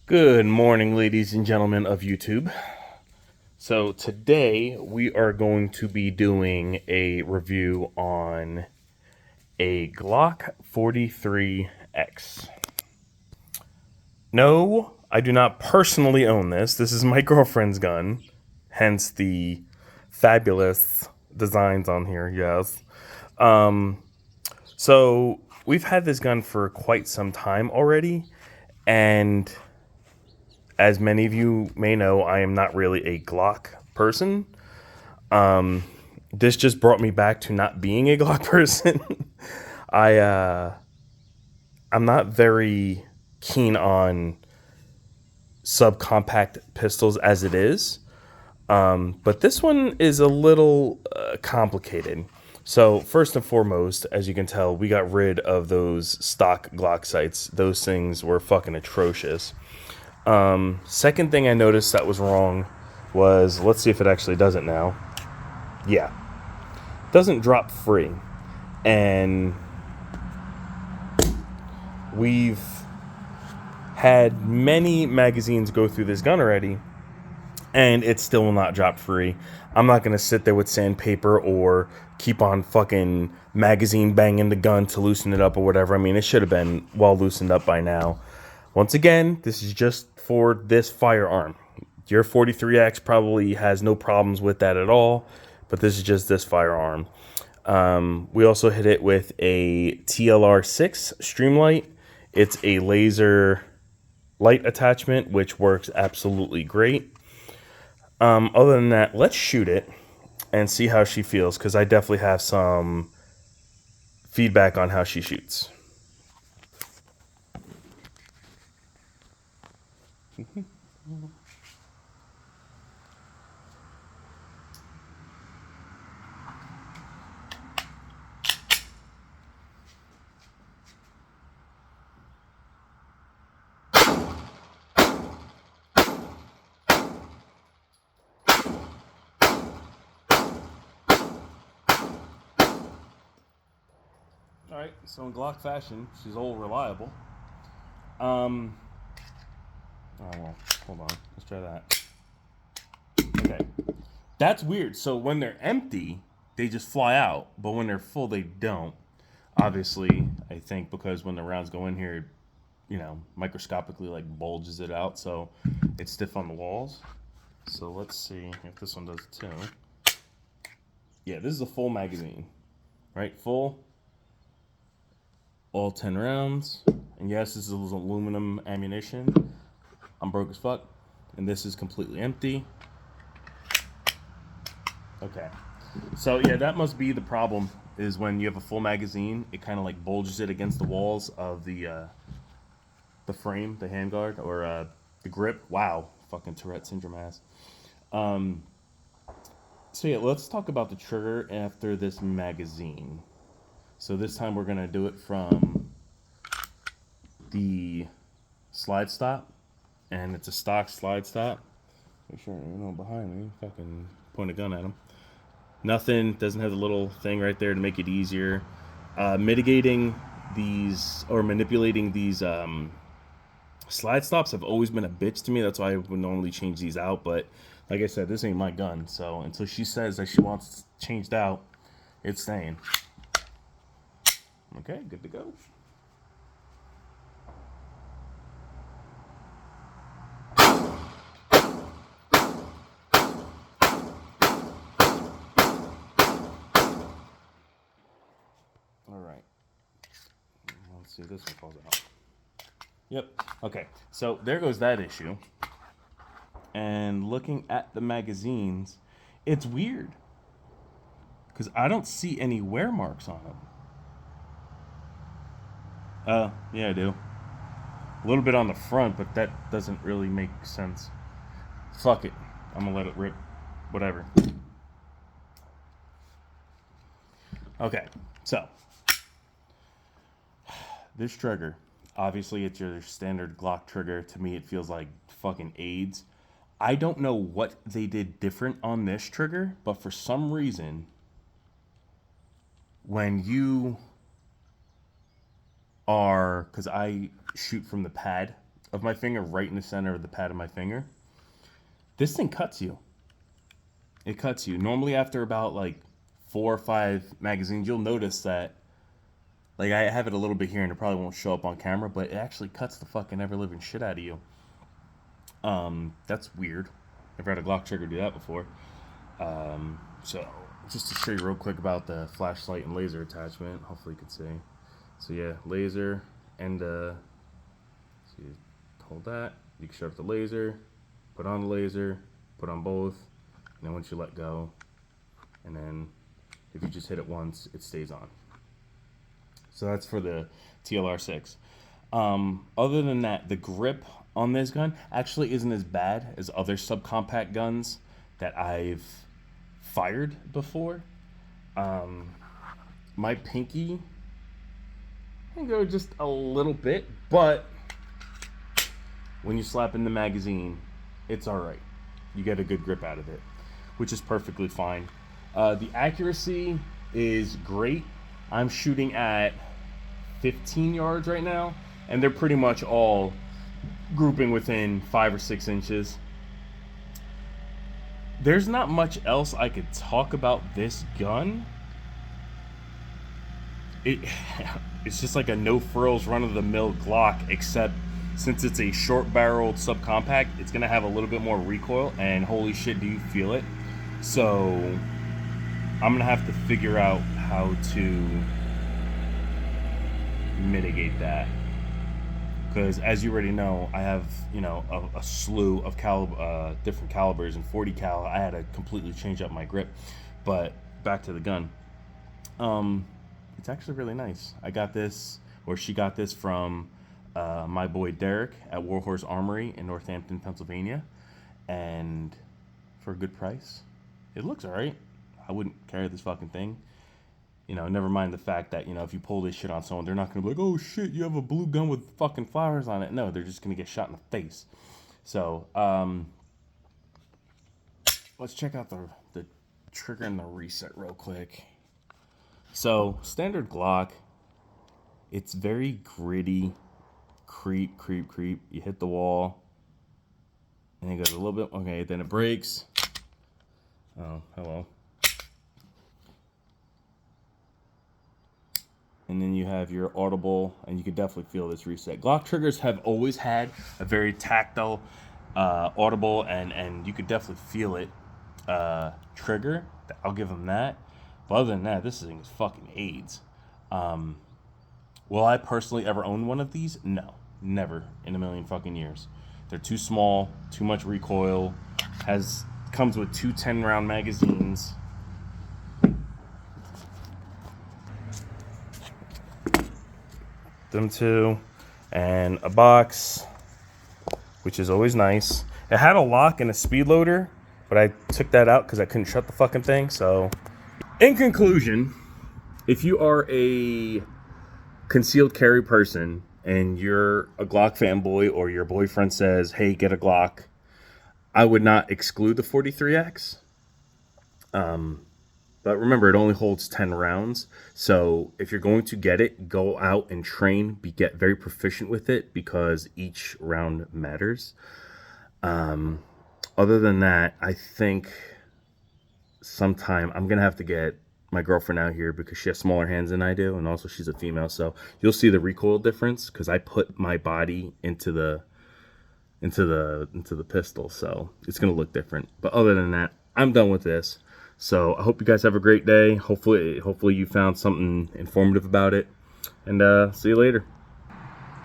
Good morning, ladies and gentlemen of YouTube. So today we are going to be doing a review on a Glock 43X. No, I do not personally own this. This is my girlfriend's gun, hence the fabulous designs on here, yes. So we've had this gun for quite some time already, and as many of you may know, I am not really a Glock person. This just brought me back to not being a Glock person. I I'm not very keen on subcompact pistols as it is, but this one is a little complicated. So first and foremost, as you can tell, we got rid of those stock Glock sights. Those things were fucking atrocious. Second thing I noticed that was wrong was, let's see if it actually does it now. Yeah, doesn't drop free. And we've had many magazines go through this gun already, and it still will not drop free. I'm not going to sit there with sandpaper or keep on fucking magazine banging the gun to loosen it up or whatever. I mean, it should have been well loosened up by now. Once again, this is just for this firearm. Your 43X probably has no problems with that at all, but this is just this firearm. We also hit it with a TLR6 Streamlight. It's a laser light attachment, which works absolutely great. Other than that, let's shoot it and see how she feels, because I definitely have some feedback on how she shoots. All right, so in Glock fashion, she's all reliable. Oh well, hold on. Let's try that. Okay, that's weird. So when they're empty, they just fly out, but when they're full, they don't. Obviously, I think because when the rounds go in here, microscopically like bulges it out, so it's stiff on the walls. So let's see if this one does it too. Yeah, this is a full magazine, right? Full, all 10 rounds. And yes, this is aluminum ammunition. I'm broke as fuck. And this is completely empty. Okay. So yeah, that must be the problem, is when you have a full magazine, it kind of like bulges it against the walls of the frame, the handguard, or the grip. Wow, fucking Tourette syndrome ass. So yeah, let's talk about the trigger after this magazine. So this time we're gonna do it from the slide stop, and it's a stock slide stop. Make sure behind me, fucking point a gun at him. Nothing, doesn't have the little thing right there to make it easier. Mitigating these or manipulating these slide stops have always been a bitch to me. That's why I would normally change these out. But like I said, this ain't my gun. So until she says that she wants it changed out, it's staying. Okay, good to go. All right. Let's see if this one falls out. Yep. Okay. So there goes that issue. And looking at the magazines, it's weird because I don't see any wear marks on them. Yeah, I do. A little bit on the front, but that doesn't really make sense. Fuck it. I'm gonna let it rip. Whatever. Okay. So this trigger, obviously it's your standard Glock trigger. To me, it feels like fucking AIDS. I don't know what they did different on this trigger, but for some reason, when you are, because I shoot from the pad of my finger, right in the center of the pad of my finger. This thing cuts you. It cuts you. Normally after about like 4 or 5 magazines, you'll notice that, like, I have it a little bit here and it probably won't show up on camera, but it actually cuts the fucking ever-living shit out of you. That's weird. Never had a Glock trigger do that before. So just to show you real quick about the flashlight and laser attachment, hopefully you can see. So yeah, laser and so you hold that, you can shut off the laser, put on the laser, put on both, and then once you let go, and then if you just hit it once, it stays on. So that's for the TLR6. Other than that, the grip on this gun actually isn't as bad as other subcompact guns that I've fired before. My pinky can go just a little bit, but when you slap in the magazine, it's all right. You get a good grip out of it, which is perfectly fine. The accuracy is great. I'm shooting at 15 yards right now, and they're pretty much all grouping within 5 or 6 inches. There's not much else I could talk about this gun. It's just like a no frills run-of-the-mill Glock, except since it's a short-barreled subcompact, it's gonna have a little bit more recoil, and holy shit, do you feel it? So I'm gonna have to figure out how to mitigate that, because as you already know, I have, you know, a slew of different calibers, and 40 cal I had to completely change up my grip. But back to the gun. It's actually really nice. I got this, or she got this from my boy Derek at Warhorse Armory in Northampton, Pennsylvania, and for a good price. It looks alright. I wouldn't carry this fucking thing. You know, never mind the fact that, you know, if you pull this shit on someone, they're not going to be like, oh shit, you have a blue gun with fucking flowers on it. No, they're just going to get shot in the face. So, let's check out the trigger and the reset real quick. So, standard Glock, it's very gritty. Creep, creep, creep. You hit the wall, and it goes a little bit, okay, then it breaks. Oh, hello. And then you have your audible, and you can definitely feel this reset. Glock triggers have always had a very tactile, audible, and you could definitely feel it trigger. I'll give them that. But other than that, this thing is fucking AIDS. Will I personally ever own one of these? No, never in a million fucking years. They're too small, too much recoil. Comes with 2 10-round magazines. Them two, and a box, which is always nice. It had a lock and a speed loader, but I took that out because I couldn't shut the fucking thing. So, in conclusion, if you are a concealed carry person and you're a Glock fanboy, or your boyfriend says, hey, get a Glock, I would not exclude the 43X. But remember, it only holds 10 rounds. So if you're going to get it, go out and train, get very proficient with it, because each round matters. Other than that, I think sometime I'm going to have to get my girlfriend out here, because she has smaller hands than I do, and also she's a female. So you'll see the recoil difference, because I put my body into the pistol. So it's going to look different. But other than that, I'm done with this. So I hope you guys have a great day. Hopefully you found something informative about it. And see you later.